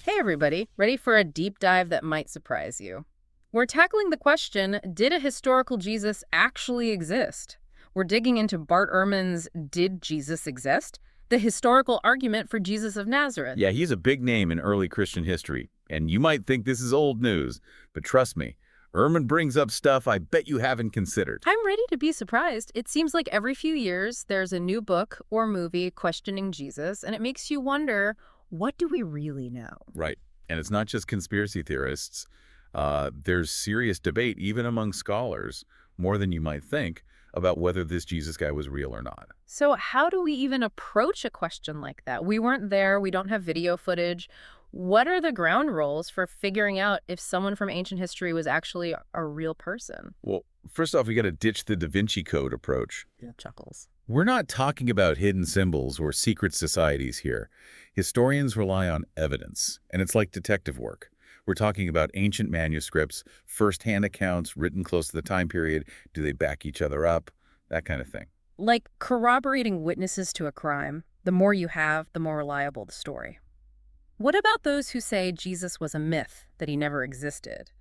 Hey everybody, ready for a deep dive that might surprise you? We're tackling the question, did a historical Jesus actually exist? We're digging into Bart Ehrman's Did Jesus Exist? The historical argument for Jesus of Nazareth. Yeah, he's a big name in early Christian history, and you might think this is old news, but trust me, Ehrman brings up stuff I bet you haven't considered. I'm ready to be surprised. It seems like every few years there's a new book or movie questioning Jesus, and it makes you wonder, what do we really know? Right, and it's not just conspiracy theorists. There's serious debate, even among scholars, more than you might think, about whether this Jesus guy was real or not. So how do we even approach a question like that? We weren't there, we don't have video footage. What are the ground rules for figuring out if someone from ancient history was actually a real person? Well, first off, we got to ditch the Da Vinci Code approach. Yeah. Chuckles. We're not talking about hidden symbols or secret societies here. Historians rely on evidence, and it's like detective work. We're talking about ancient manuscripts, first-hand accounts written close to the time period. Do they back each other up? That kind of thing. Like corroborating witnesses to a crime. The more you have, the more reliable the story. What about those who say Jesus was a myth, that he never existed?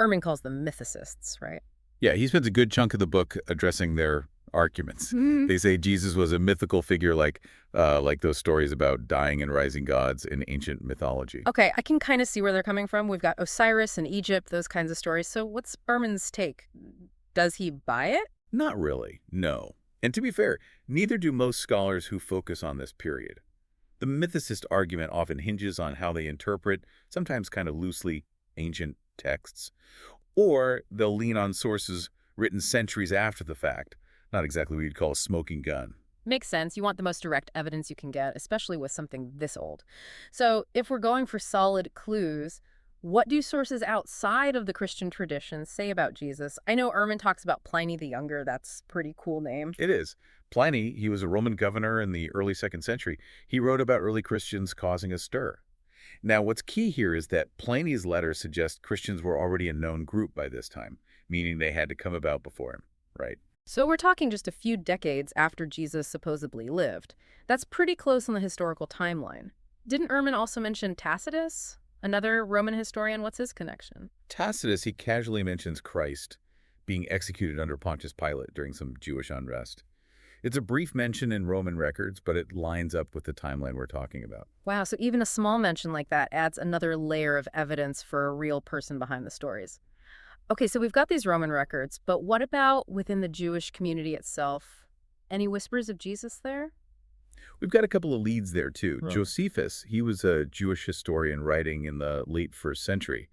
Ehrman calls them mythicists, right? Yeah, he spends a good chunk of the book addressing their arguments. They say Jesus was a mythical figure like those stories about dying and rising gods in ancient mythology. Okay, I can kind of see where they're coming from. We've got Osiris and Egypt, those kinds of stories. So what's Ehrman's take? Does he buy it? Not really, no. And to be fair, neither do most scholars who focus on this period. The mythicist argument often hinges on how they interpret, sometimes kind of loosely, ancient texts. Or they'll lean on sources written centuries after the fact, not exactly what you'd call a smoking gun. Makes sense. You want the most direct evidence you can get, especially with something this old. So if we're going for solid clues, what do sources outside of the Christian tradition say about Jesus? I know Ehrman talks about Pliny the Younger. That's a pretty cool name. It is. Pliny, he was a Roman governor in the early 2nd century. He wrote about early Christians causing a stir. Now, what's key here is that Pliny's letters suggest Christians were already a known group by this time, meaning they had to come about before him, right? So we're talking just a few decades after Jesus supposedly lived. That's pretty close on the historical timeline. Didn't Ehrman also mention Tacitus? Another Roman historian, what's his connection? Tacitus, he casually mentions Christ being executed under Pontius Pilate during some Jewish unrest. It's a brief mention in Roman records, but it lines up with the timeline we're talking about. Wow, so even a small mention like that adds another layer of evidence for a real person behind the stories. Okay, so we've got these Roman records, but what about within the Jewish community itself? Any whispers of Jesus there? We've got a couple of leads there, too. Right. Josephus, he was a Jewish historian writing in the late 1st century.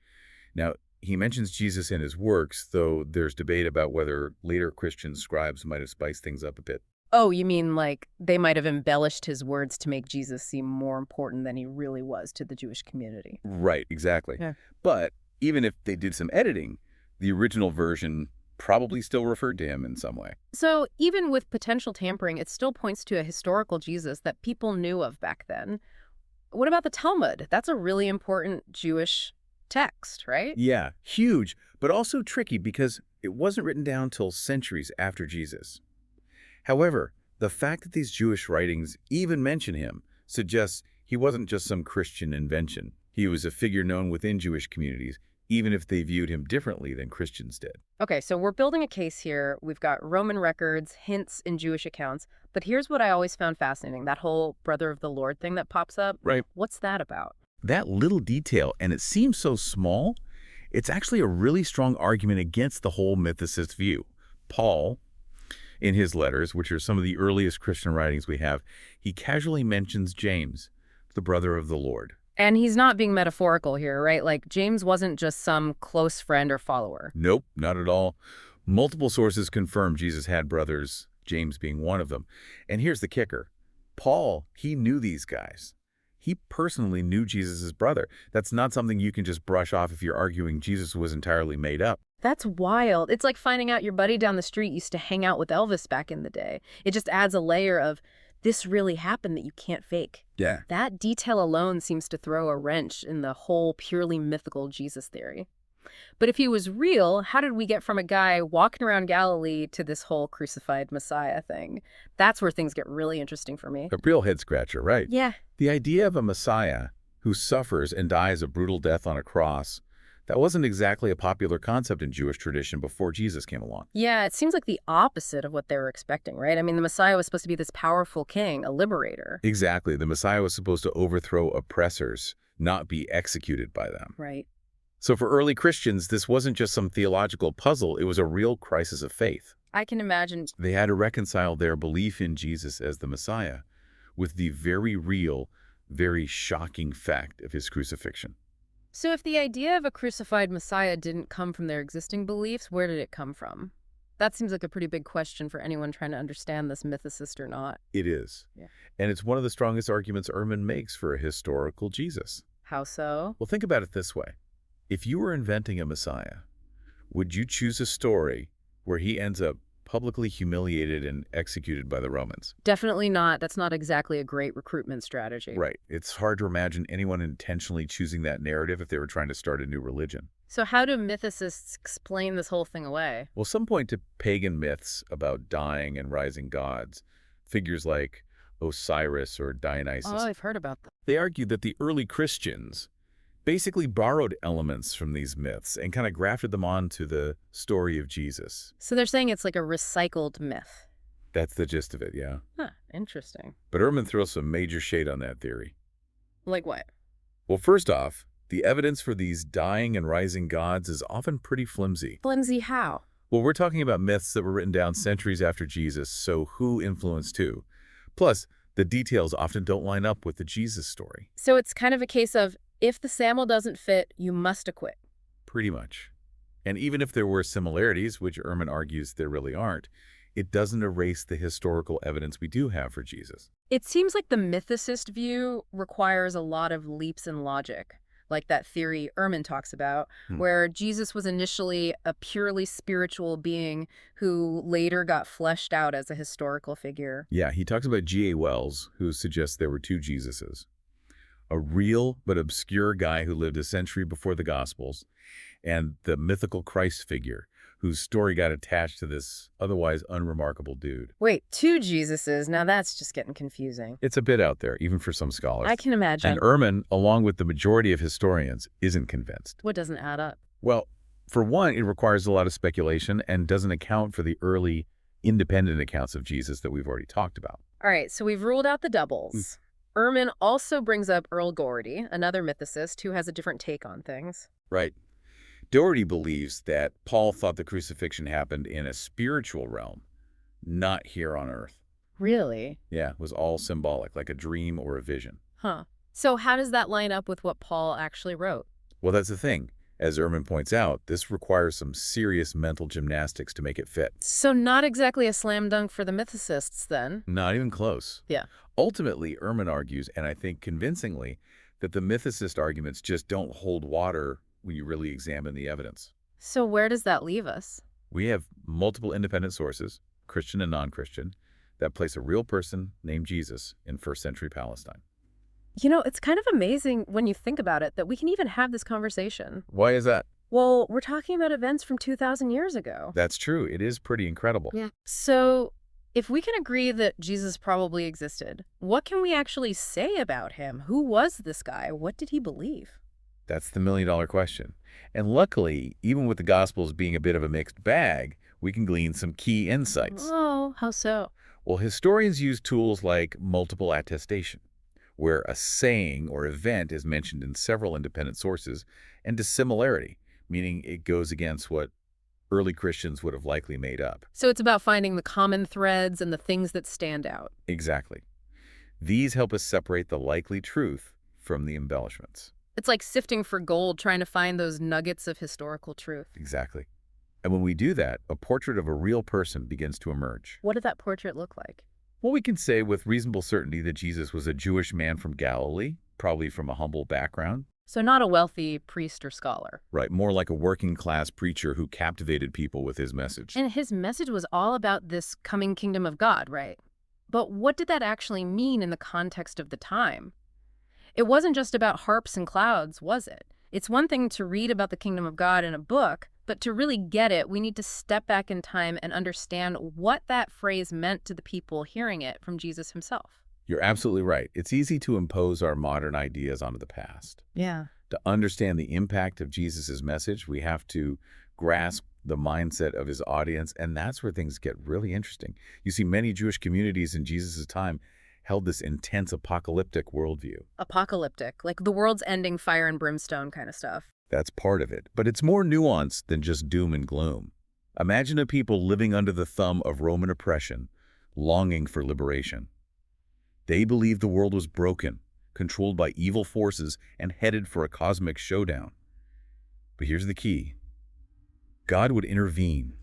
Now, he mentions Jesus in his works, though there's debate about whether later Christian scribes might have spiced things up a bit. Oh, you mean like they might have embellished his words to make Jesus seem more important than he really was to the Jewish community? Right, exactly. Yeah. But even if they did some editing, the original version probably still referred to him in some way. So even with potential tampering, it still points to a historical Jesus that people knew of back then. What about the Talmud? That's a really important Jewish text, right? Yeah, huge, but also tricky because it wasn't written down till centuries after Jesus. However, the fact that these Jewish writings even mention him suggests he wasn't just some Christian invention. He was a figure known within Jewish communities, even if they viewed him differently than Christians did. Okay, so we're building a case here. We've got Roman records, hints in Jewish accounts. But here's what I always found fascinating, that whole brother of the Lord thing that pops up. Right. What's that about? That little detail, and it seems so small, it's actually a really strong argument against the whole mythicist view. Paul, in his letters, which are some of the earliest Christian writings we have, he casually mentions James, the brother of the Lord. And he's not being metaphorical here, right? Like, James wasn't just some close friend or follower. Nope, not at all. Multiple sources confirm Jesus had brothers, James being one of them. And here's the kicker. Paul, he knew these guys. He personally knew Jesus' brother. That's not something you can just brush off if you're arguing Jesus was entirely made up. That's wild. It's like finding out your buddy down the street used to hang out with Elvis back in the day. It just adds a layer of, this really happened that you can't fake. Yeah. That detail alone seems to throw a wrench in the whole purely mythical Jesus theory. But if he was real, how did we get from a guy walking around Galilee to this whole crucified Messiah thing? That's where things get really interesting for me. A real head scratcher, right? Yeah. The idea of a Messiah who who suffers and dies a brutal death on a cross. That wasn't exactly a popular concept in Jewish tradition before Jesus came along. Yeah, it seems like the opposite of what they were expecting, right? I mean, the Messiah was supposed to be this powerful king, a liberator. Exactly. The Messiah was supposed to overthrow oppressors, not be executed by them. Right. So for early Christians, this wasn't just some theological puzzle, it was a real crisis of faith. I can imagine. They had to reconcile their belief in Jesus as the Messiah with the very real, very shocking fact of his crucifixion. So if the idea of a crucified Messiah didn't come from their existing beliefs, where did it come from? That seems like a pretty big question for anyone trying to understand this mythicist or not. It is. Yeah. And it's one of the strongest arguments Ehrman makes for a historical Jesus. How so? Well, think about it this way. If you were inventing a Messiah, would you choose a story where he ends up publicly humiliated and executed by the Romans? Definitely not. That's not exactly a great recruitment strategy. Right. It's hard to imagine anyone intentionally choosing that narrative if they were trying to start a new religion. So how do mythicists explain this whole thing away? Well, some point to pagan myths about dying and rising gods, figures like Osiris or Dionysus. Oh, I've heard about that. They argue that the early Christians basically borrowed elements from these myths and kind of grafted them onto the story of Jesus. So they're saying it's like a recycled myth. That's the gist of it, yeah. Huh, interesting. But Ehrman throws some major shade on that theory. Like what? Well, first off, the evidence for these dying and rising gods is often pretty flimsy. Flimsy how? Well, we're talking about myths that were written down centuries after Jesus, so who influenced who? Plus, the details often don't line up with the Jesus story. So it's kind of a case of, if the SAML doesn't fit, you must acquit. Pretty much. And even if there were similarities, which Ehrman argues there really aren't, it doesn't erase the historical evidence we do have for Jesus. It seems like the mythicist view requires a lot of leaps in logic, like that theory Ehrman talks about, where Jesus was initially a purely spiritual being who later got fleshed out as a historical figure. Yeah, he talks about G.A. Wells, who suggests there were two Jesuses. A real but obscure guy who lived a century before the Gospels, and the mythical Christ figure whose story got attached to this otherwise unremarkable dude. Wait, two Jesuses? Now that's just getting confusing. It's a bit out there, even for some scholars. I can imagine. And Ehrman, along with the majority of historians, isn't convinced. What doesn't add up? Well, for one, it requires a lot of speculation and doesn't account for the early independent accounts of Jesus that we've already talked about. All right, so we've ruled out the doubles. Ehrman also brings up Earl Doherty, another mythicist who has a different take on things. Right. Doherty believes that Paul thought the crucifixion happened in a spiritual realm, not here on earth. Really? Yeah, it was all symbolic, like a dream or a vision. Huh. So how does that line up with what Paul actually wrote? Well, that's the thing. As Ehrman points out, this requires some serious mental gymnastics to make it fit. So not exactly a slam dunk for the mythicists, then? Not even close. Yeah. Ultimately, Ehrman argues, and I think convincingly, that the mythicist arguments just don't hold water when you really examine the evidence. So where does that leave us? We have multiple independent sources, Christian and non-Christian, that place a real person named Jesus in first-century Palestine. You know, it's kind of amazing when you think about it that we can even have this conversation. Why is that? Well, we're talking about events from 2,000 years ago. That's true. It is pretty incredible. Yeah. So if we can agree that Jesus probably existed, what can we actually say about him? Who was this guy? What did he believe? That's the million-dollar question. And luckily, even with the Gospels being a bit of a mixed bag, we can glean some key insights. Oh, how so? Well, historians use tools like multiple attestation, where a saying or event is mentioned in several independent sources, and dissimilarity, meaning it goes against what early Christians would have likely made up. So it's about finding the common threads and the things that stand out. Exactly. These help us separate the likely truth from the embellishments. It's like sifting for gold, trying to find those nuggets of historical truth. Exactly. And when we do that, a portrait of a real person begins to emerge. What did that portrait look like? Well, we can say with reasonable certainty that Jesus was a Jewish man from Galilee, probably from a humble background. So not a wealthy priest or scholar. Right, more like a working-class preacher who captivated people with his message. And his message was all about this coming kingdom of God, right? But what did that actually mean in the context of the time? It wasn't just about harps and clouds, was it? It's one thing to read about the kingdom of God in a book, but to really get it, we need to step back in time and understand what that phrase meant to the people hearing it from Jesus himself. You're absolutely right. It's easy to impose our modern ideas onto the past. Yeah. To understand the impact of Jesus' message, we have to grasp the mindset of his audience, and that's where things get really interesting. You see, many Jewish communities in Jesus' time held this intense apocalyptic worldview. Apocalyptic, like the world's ending, fire and brimstone kind of stuff. That's part of it, but it's more nuanced than just doom and gloom. Imagine a people living under the thumb of Roman oppression, longing for liberation. They believed the world was broken, controlled by evil forces, and headed for a cosmic showdown. But here's the key. God would intervene,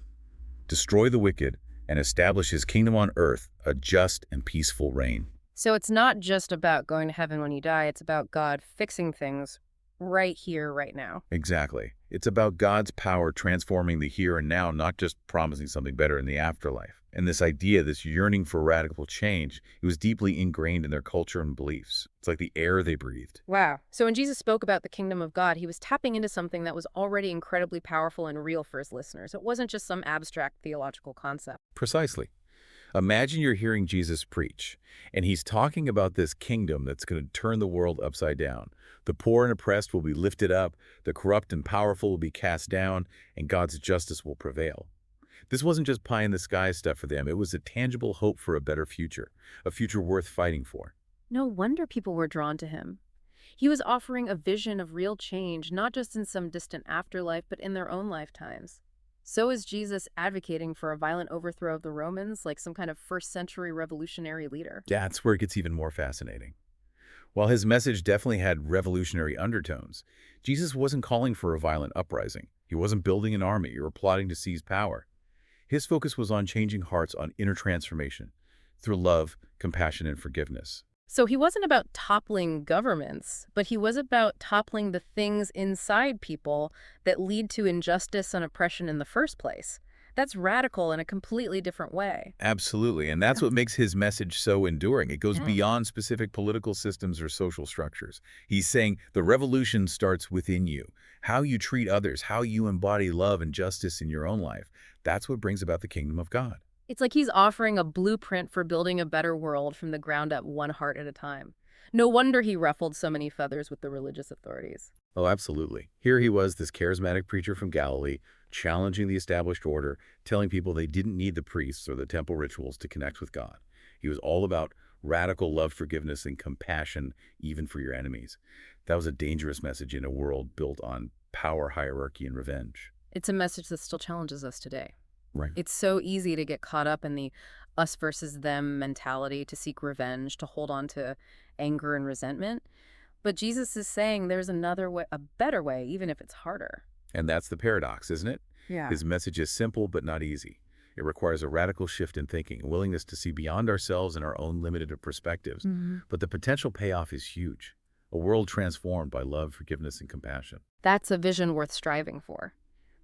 destroy the wicked, and establish his kingdom on earth, a just and peaceful reign. So it's not just about going to heaven when you die, it's about God fixing things right here, right now. Exactly. It's about God's power transforming the here and now, not just promising something better in the afterlife. And this idea, this yearning for radical change, it was deeply ingrained in their culture and beliefs. It's like the air they breathed. Wow. So when Jesus spoke about the kingdom of God, he was tapping into something that was already incredibly powerful and real for his listeners. It wasn't just some abstract theological concept. Precisely. Imagine you're hearing Jesus preach, and he's talking about this kingdom that's going to turn the world upside down. The poor and oppressed will be lifted up, the corrupt and powerful will be cast down, and God's justice will prevail. This wasn't just pie-in-the-sky stuff for them. It was a tangible hope for a better future, a future worth fighting for. No wonder people were drawn to him. He was offering a vision of real change, not just in some distant afterlife, but in their own lifetimes. So is Jesus advocating for a violent overthrow of the Romans, like some kind of first-century revolutionary leader? That's where it gets even more fascinating. While his message definitely had revolutionary undertones, Jesus wasn't calling for a violent uprising. He wasn't building an army or plotting to seize power. His focus was on changing hearts, on inner transformation, through love, compassion, and forgiveness. So he wasn't about toppling governments, but he was about toppling the things inside people that lead to injustice and oppression in the first place. That's radical in a completely different way. Absolutely, and that's what makes his message so enduring. It goes Yeah. beyond specific political systems or social structures. He's saying the revolution starts within you. How you treat others, how you embody love and justice in your own life. That's what brings about the kingdom of God. It's like he's offering a blueprint for building a better world from the ground up, one heart at a time. No wonder he ruffled so many feathers with the religious authorities. Oh, absolutely. Here he was, this charismatic preacher from Galilee, challenging the established order, telling people they didn't need the priests or the temple rituals to connect with God. He was all about radical love, forgiveness, and compassion, even for your enemies. That was a dangerous message in a world built on power, hierarchy, and revenge. It's a message that still challenges us today. Right. It's so easy to get caught up in the us versus them mentality, to seek revenge, to hold on to anger and resentment. But Jesus is saying there's another way, a better way, even if it's harder. And that's the paradox, isn't it? Yeah. His message is simple but not easy. It requires a radical shift in thinking, a willingness to see beyond ourselves and our own limited perspectives. But the potential payoff is huge. A world transformed by love, forgiveness, and compassion. That's a vision worth striving for.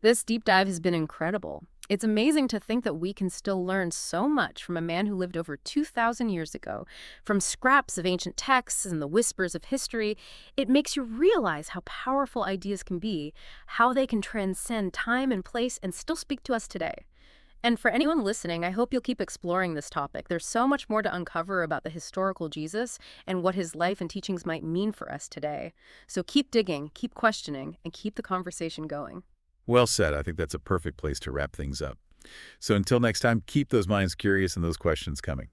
This deep dive has been incredible. It's amazing to think that we can still learn so much from a man who lived over 2,000 years ago. From scraps of ancient texts and the whispers of history, it makes you realize how powerful ideas can be, how they can transcend time and place and still speak to us today. And for anyone listening, I hope you'll keep exploring this topic. There's so much more to uncover about the historical Jesus and what his life and teachings might mean for us today. So keep digging, keep questioning, and keep the conversation going. Well said. I think that's a perfect place to wrap things up. So until next time, keep those minds curious and those questions coming.